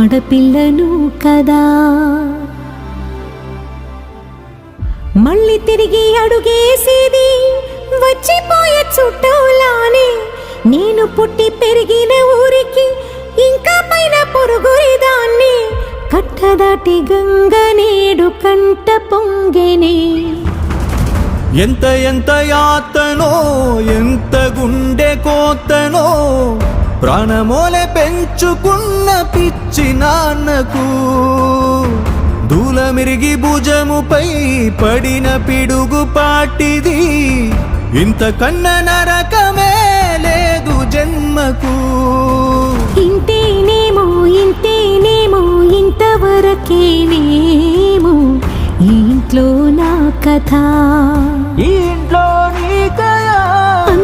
ఆడపిల్లను కదా. మళ్ళీ తిరిగి అడుగేసేది వచ్చిపోయే చుట్టూలానే. నేను పుట్టి పెరిగిన ఊరికి ఇంకా పైన పొరుగురిదాన్ని. కట్టదాటి గంగ నేడు కంట పొంగెనే. ఎంత ఎంత యాతనో ఎంత గుండె కోతనో ప్రాణమోలే పెంచుకున్న పిచ్చి నాన్నకు. దూలమిరిగి భుజముపై పడిన పిడుగు పాటిది. ఇంతకన్న నరకమే లేదు జన్మకు. ఇంతేనేమో ఇంతేనేమో ఇంతవరకేనేమో ఈ ఇంట్లో నా కథ. ఈ ఇంట్లో నీ కథ